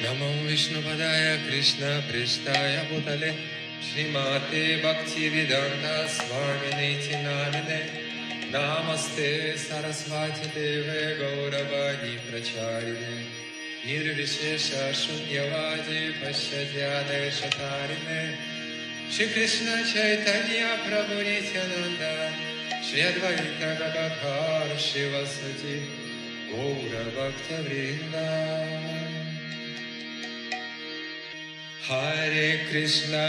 नमो विष्णुपदाय कृष्णप्रेष्ठाय भूतले श्रीमाते भक्तिवेदान्त स्वामिने नामिने नमस्ते सरस्वती देवे गौरवाणी प्रचारिणे निर्विशेष शून्यवादी पश्चादेशतारिणे Shri Krishna Chaitanya Prabhu Nityananda Shri Advaita Gadadhar Shivasati Gaura Bhakta Vrinda Hare Krishna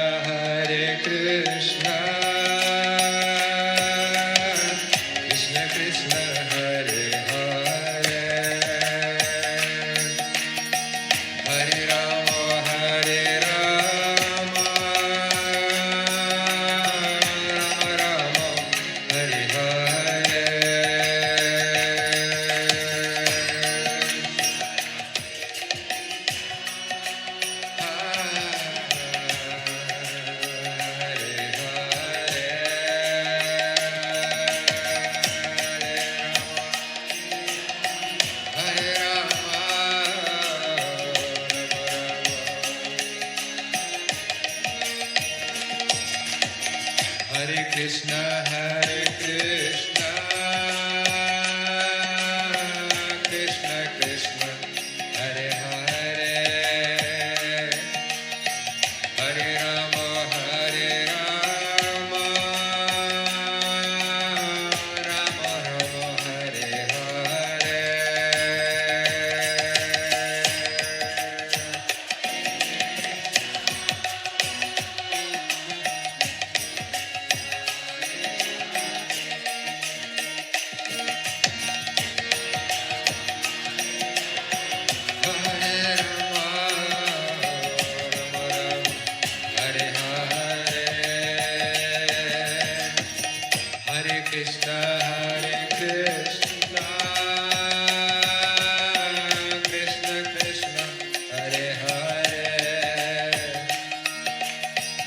Krishna Krishna Hare Hare Hare Rama Hare Rama Rama Hare Hare Hare Krishna Krishna Krishna Hare Hare Hare Rama Hare Rama Rama Rama Hare Hare Hare Krishna Krishna Krishna Krishna Hare Hare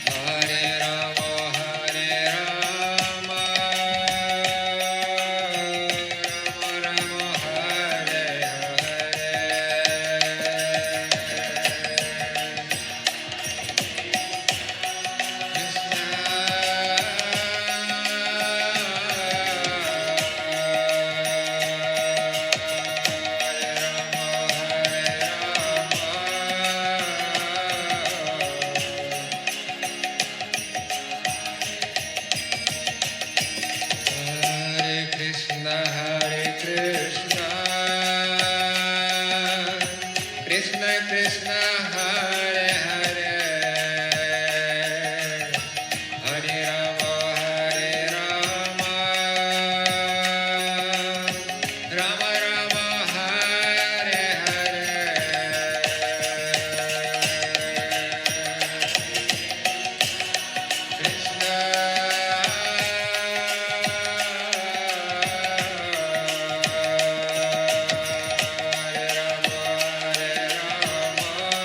Hare Rama Hare Rama Rama Rama Hare Krishna Krishna Krishna Hare Hare Hare Rama Hare Rama Rama Rama Hare Hare Krishna Hare Rama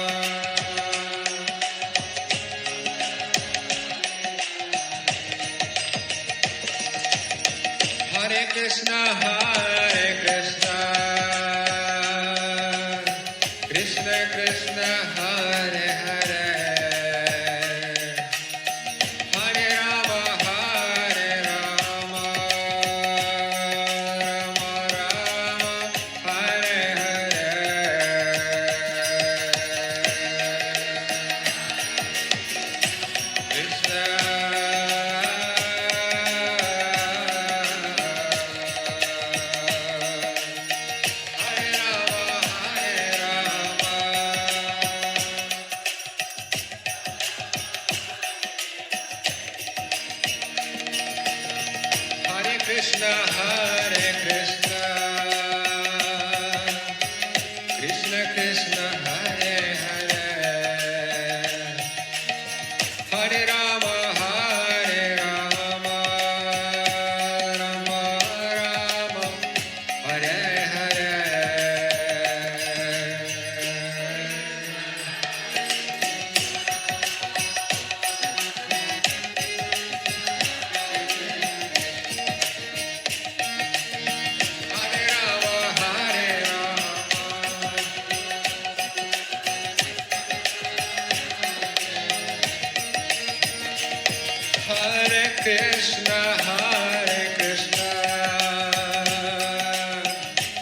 Krishna, Hare Krishna,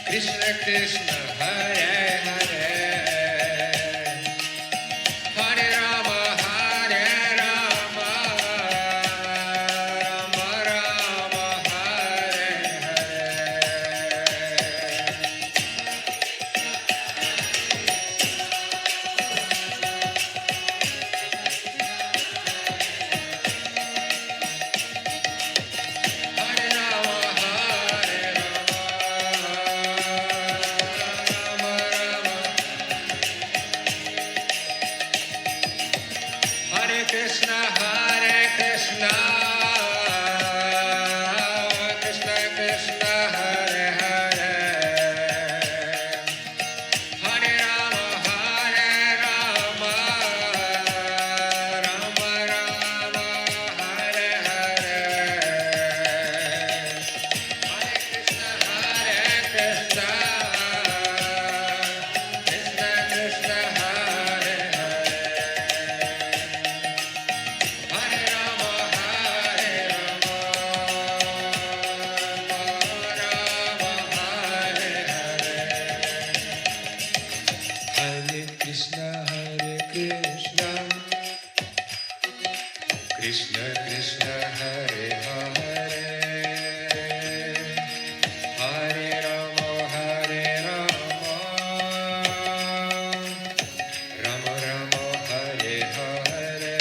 Krishna Krishna, Hare Hare, Hare Rama, Hare Rama, Rama Rama, Hare Krishna, Hare Krishna, Krishna Krishna, Hare Hare, Hare Rama, Hare Rama, Rama Rama, Hare Hare, Hare Krishna, Krishna Krishna, Hare Hare. Hare Rama, Hare Rama, Rama Hare Hare. Hare Krishna, Krishna Krishna, Hare Hare. Hare Rama, Rama Rama, Hare Hare.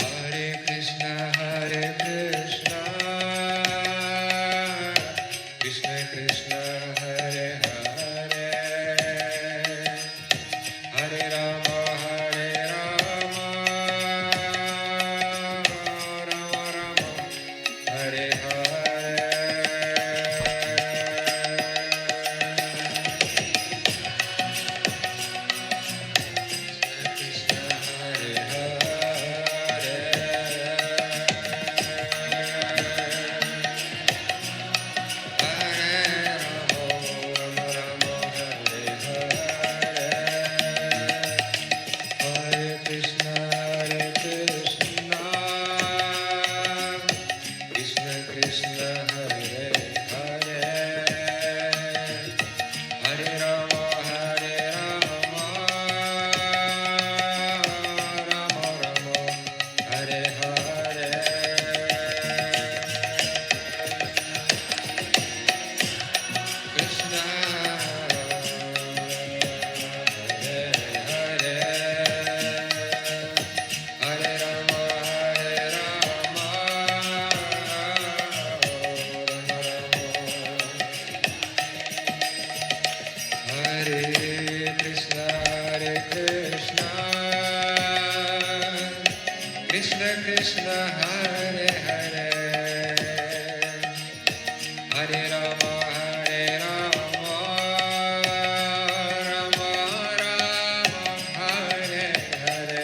Hare Krishna, Krishna Krishna, Hare Hare, Hare Rama, Rama Rama, Hare Hare. Krishna, Hare Hare, Hare Krishna, Krishna Krishna, Hare Hare, Hare Rama, Rama Rama, Hare Hare. Krishna, Hare Hare, Hare Rama, Rama Rama. Hare Krishna, Krishna Krishna, Hare Hare, Hare Rama, Rama Rama, Hare Hare.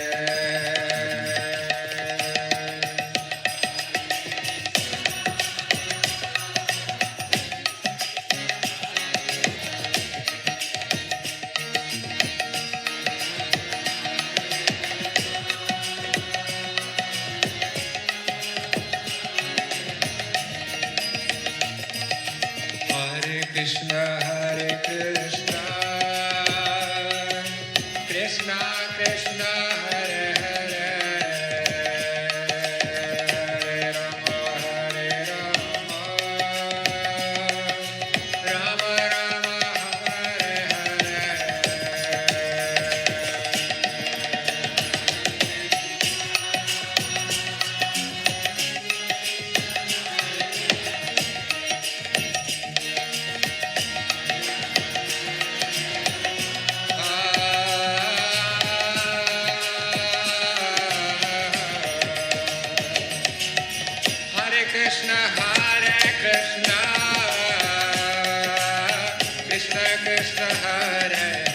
Hare Krishna, Krishna Krishna, Hare Hare, Hare Rama, Rama Rama, Hare Hare. Krishna, Krishna Krishna, Hare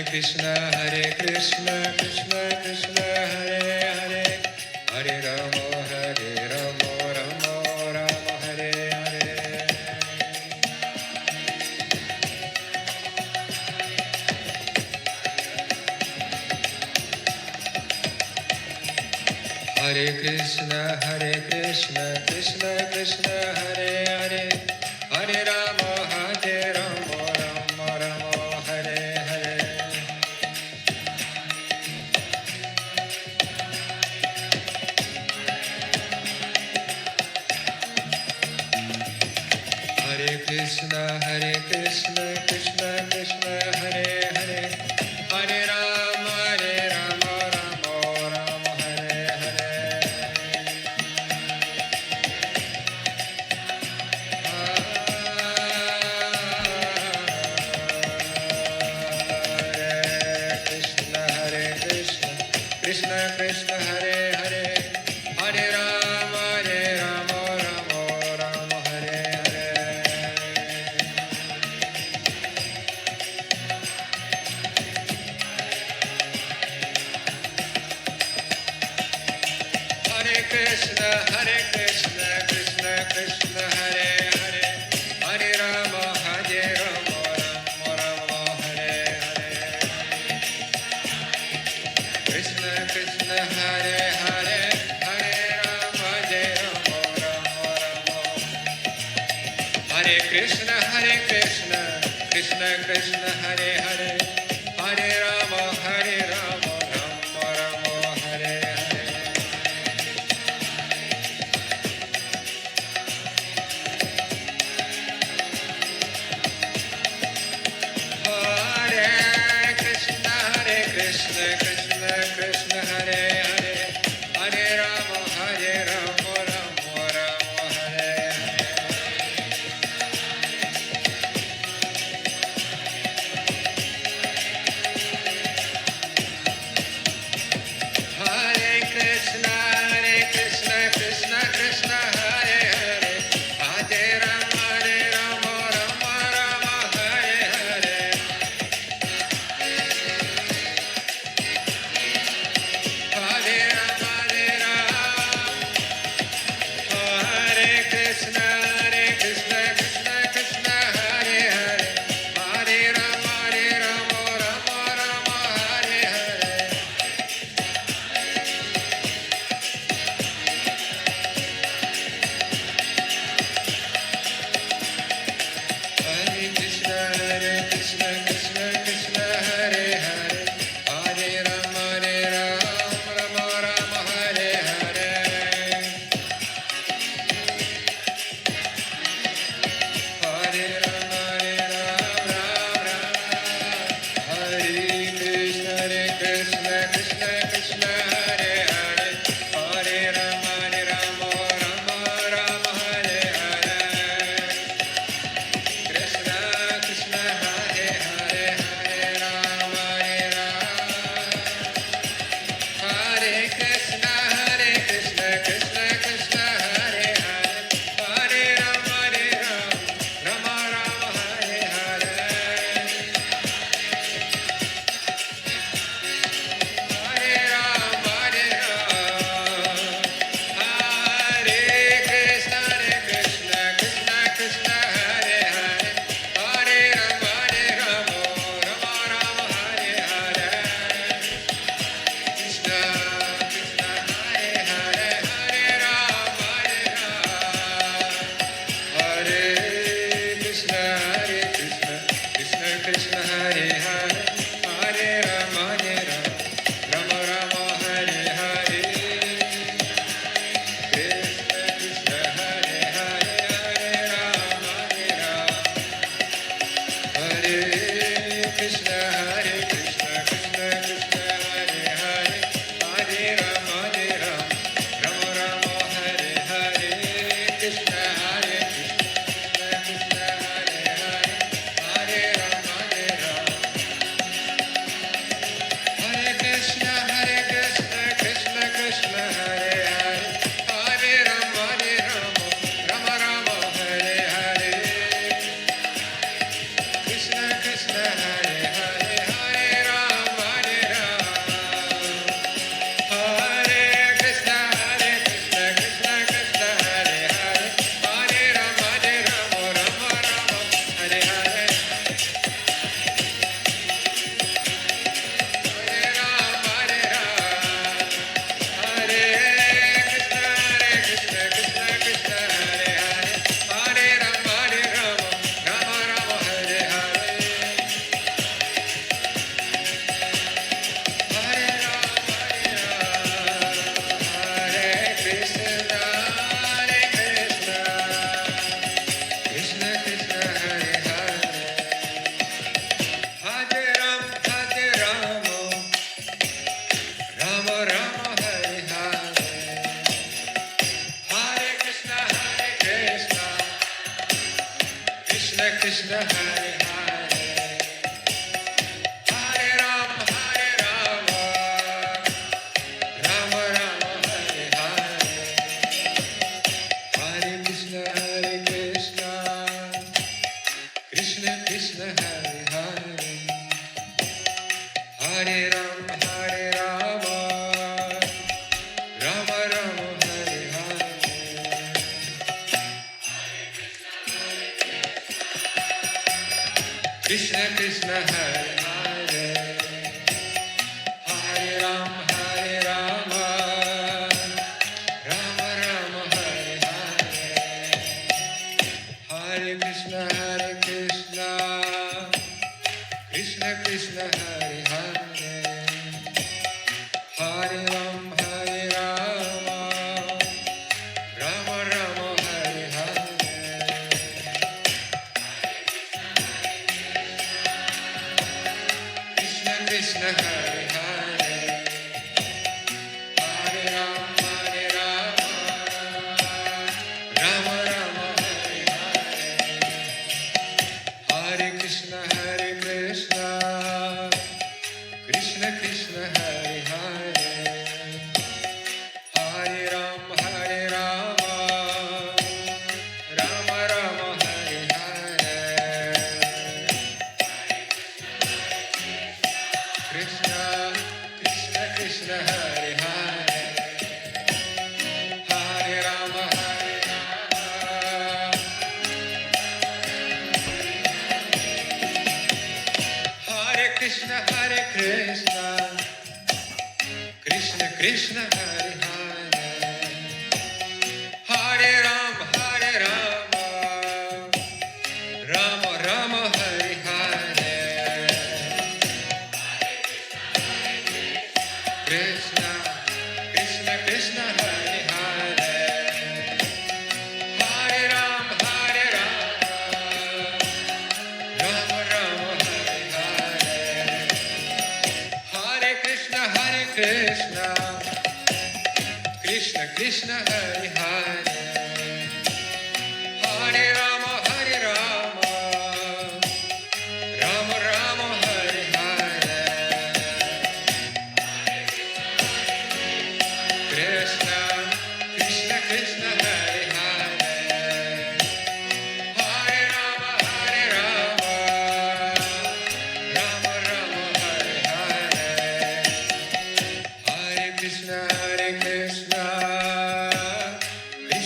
Krishna Krishna Krishna Hare Hare Hare Rama Rama Rama Hare Hare Hare Krishna Krishna Krishna Hare Hare Hare Rama Rama Rama Hare Hare Hare Krishna Krishna Krishna Hare Hare Hare Rama Rama Rama Hare Hare Hare Krishna Krishna Krishna Hare Hare Hare Rama Rama Hare Hare Hare Krishna Krishna Krishna Hare Hare Hare Rama Rama Hare Hare Krishna Krishna Hare Hare Hare Rama Rama Hare Krishna Krishna Krishna Hare Hare Hare Rama Rama Hare Hare Hare Krishna Krishna Krishna Hare Hare Hare Rama Rama Hare Hare Hare Krishna Krishna Krishna Hare Hare Hare Rama Rama Hare Hare Hare Rama Hare Krishna Krishna Krishna Hare Hare Hare Rama Rama Hare Hare Hare Krishna Krishna Hare Hare Hare Rama Rama Hare Hare Hare Rama Hare Krishna Krishna Hare Hare Hare Rama Rama Hare Hare Krishna Krishna Hare Hare Hare Rama Hare Krishna Krishna Hare Hare Hare Rama Rama Hare Hare Krishna, Hare Hare, Hare Rama, Rama Rama, Hare Hare, Hare Krishna, Krishna Krishna, Hare Hare, Hare Rama, Rama Rama, Hare Hare. Krishna Krishna, Hare Hare, Hare Rama, Rama Rama, Hare Hare, Hare Krishna, Krishna Krishna, Hare Hare, Hare Rama, Rama Rama, Hare Hare. Krishna Krishna, Hare Hare, Hare Rama, Rama Rama, Hare Hare, Hare Krishna, Krishna Krishna, Hare Hare, Hare Rama, Rama Rama, Hare Hare. Krishna Krishna Krishna, Hare Hare, Hare Rama, Hare Krishna, Krishna Krishna, Hare Hare, Hare Rama, Rama Rama, Hare Hare. Krishna Krishna Krishna, Hare Hare, Hare Rama, Rama Rama, Hare Hare, Hare Krishna, Krishna Krishna, Hare Hare, Hare Rama, Rama Rama, Hare Hare, Krishna Krishna Krishna, Hare Hare, Hare Rama, Rama Rama, Hare Hare, Hare Krishna, Krishna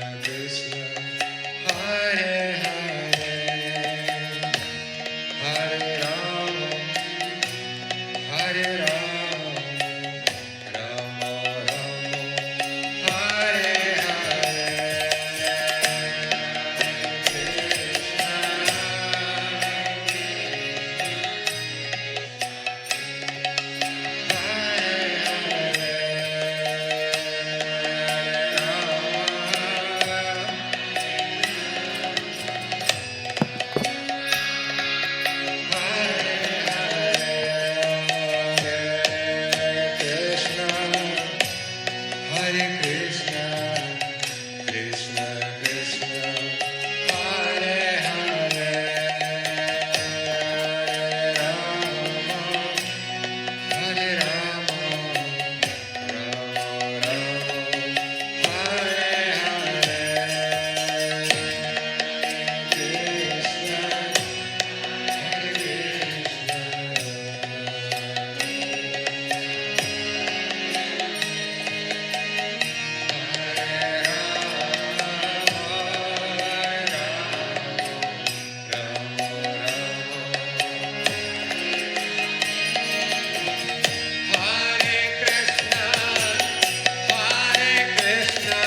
Krishna, Hare Hare, Hare Rama, Hare Rama, Rama Rama, Hare Hare, Hare Krishna, Krishna Krishna, Hare Hare, Hare Rama, Rama Rama, Hare Hare, Krishna, Hare Krishna.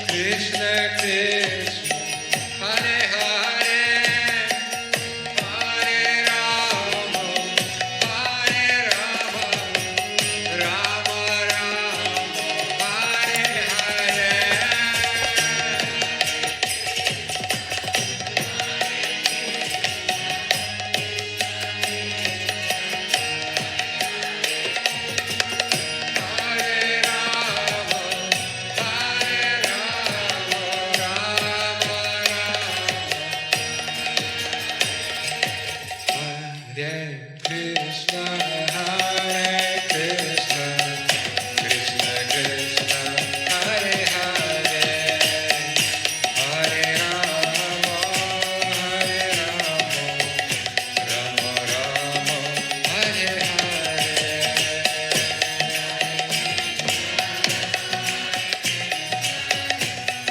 Krishna Krishna, Hare Hare, Hare Rama, Hare Rama, Rama Rama, Hare Hare. Hare Rama, Hare Rama, Rama Rama. Hare Krishna, Hare Krishna, Krishna Krishna, Hare Hare, Hare Rama, Hare Rama, Rama Rama, Hare Hare.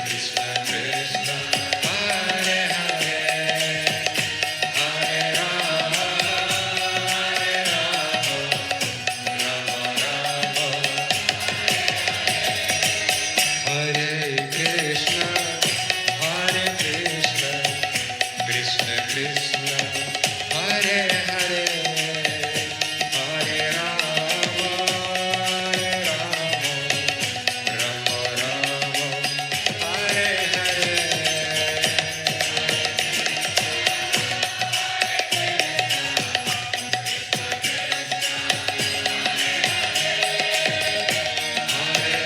Krishna Krishna, Hare Hare, Hare Rama, Hare Rama, Rama Rama, Hare Krishna, Hare Krishna, Krishna Krishna, Hare Hare, Hare Rama, Hare Rama, Rama Rama, Hare Hare. Hare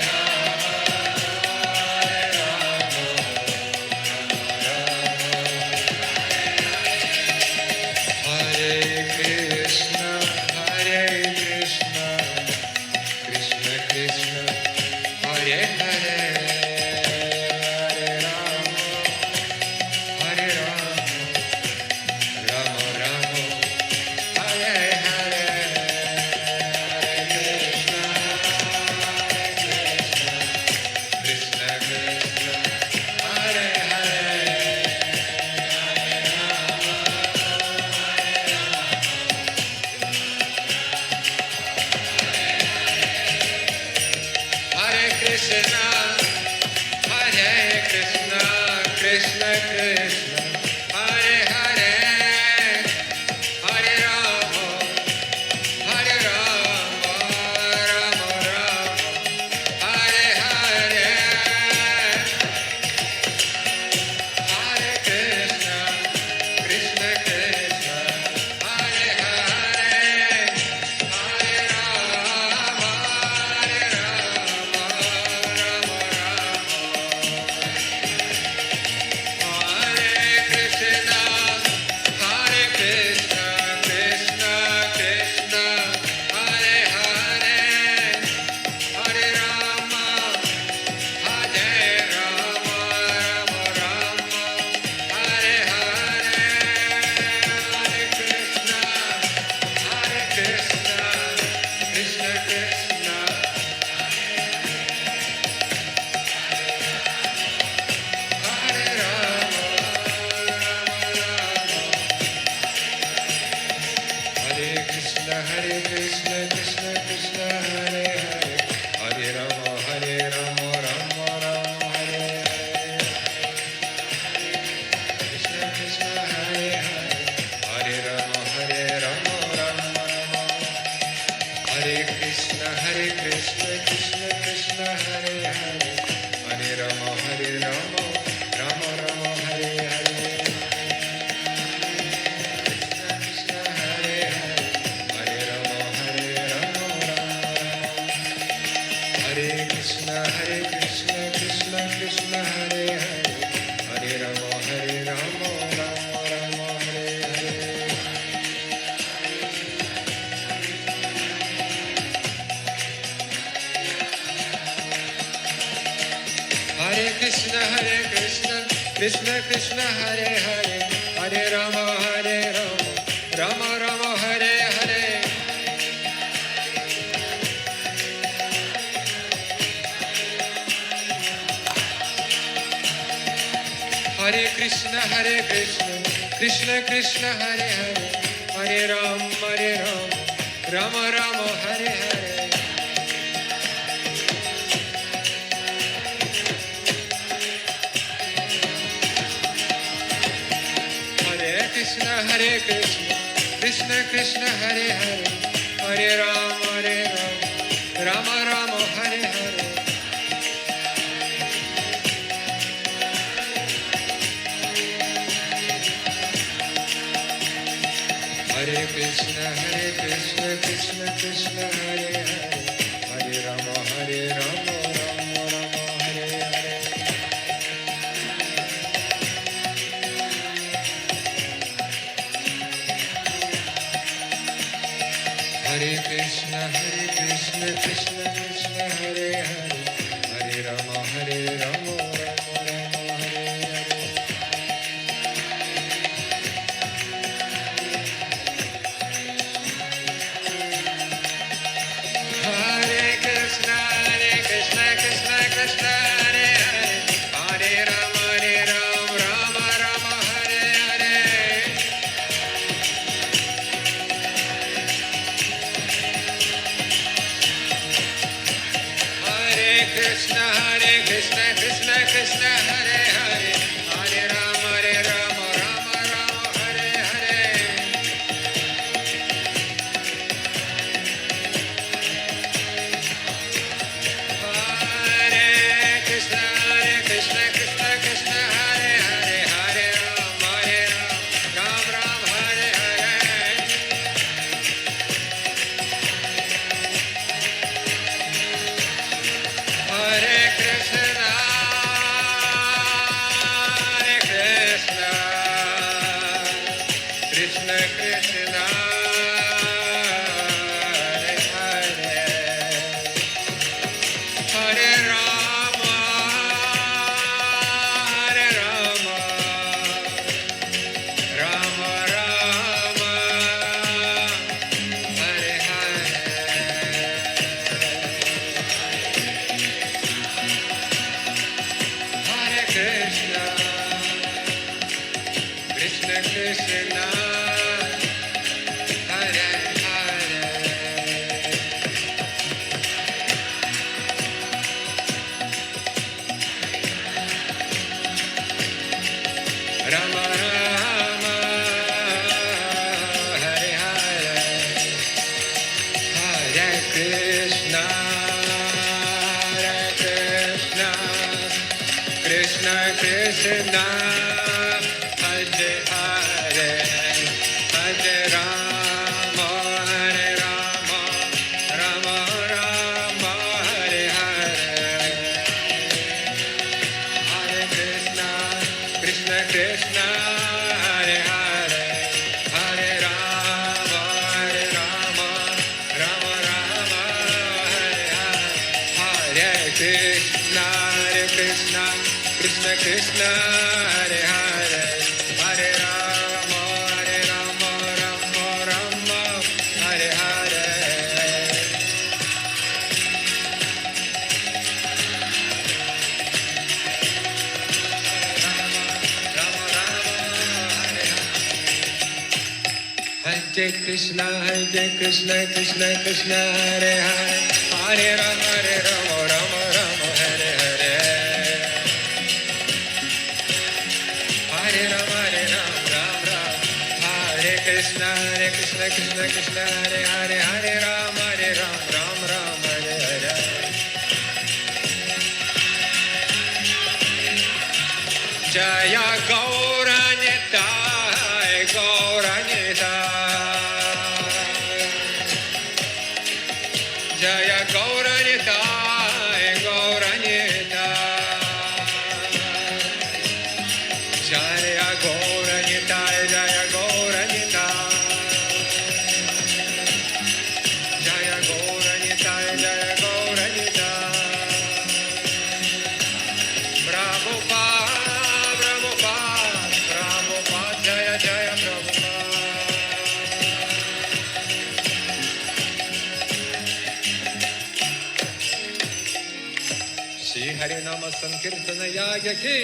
Krishna Krishna Hare Hare Hare Rama Rama Rama Hare Hare Hare Krishna Krishna Krishna Hare Hare Hare Rama Rama Rama Hare Hare Hare Krishna Krishna Krishna Hare Hare Hare Rama Rama Rama Hare Hare Hare Krishna Krishna Krishna Hare Hare Hare Rama Rama Rama Hare Hare Hare Krishna Krishna Krishna Hare Hare Hare Rama Rama Rama Hare Hare Hare Krishna Krishna Krishna Hare Hare Hare Rama Rama Rama Hare Hare Krishna Krishna Krishna Hare Hare Hare Rama Rama Rama Hare Hare Hare Krishna Krishna Krishna Hare Hare Hare Rama Rama Hare Hare Hare Krishna Krishna Krishna Hare Hare Hare Rama Rama Rama Hare Hare Hare Krishna Krishna Krishna Hare Hare Rama Rama Hare Hare Hare Krishna Krishna Krishna Hare Hare Hare Rama Rama Rama Hare Hare Hare Krishna Krishna Hare Krishna, Krishna Krishna, Hare Hare, Hare Rama, Rama Rama, Hare Hare. Hare Rama, Rama Rama, Hare Krishna, Krishna Krishna, Hare Hare, Hare Rama, Rama Rama, Hare Hare. Jaya Gauranitai, Gauranitai. Jaya Gauranitai, Gauranitai. Jaya Gauranitai, Jaya Gauranitai. Jaya Gauranitai, Jaya Gauranitai. Prabhupada, Jaya Jaya Prabhupada. Shri Hari Nama Sankirtana Yagya Ki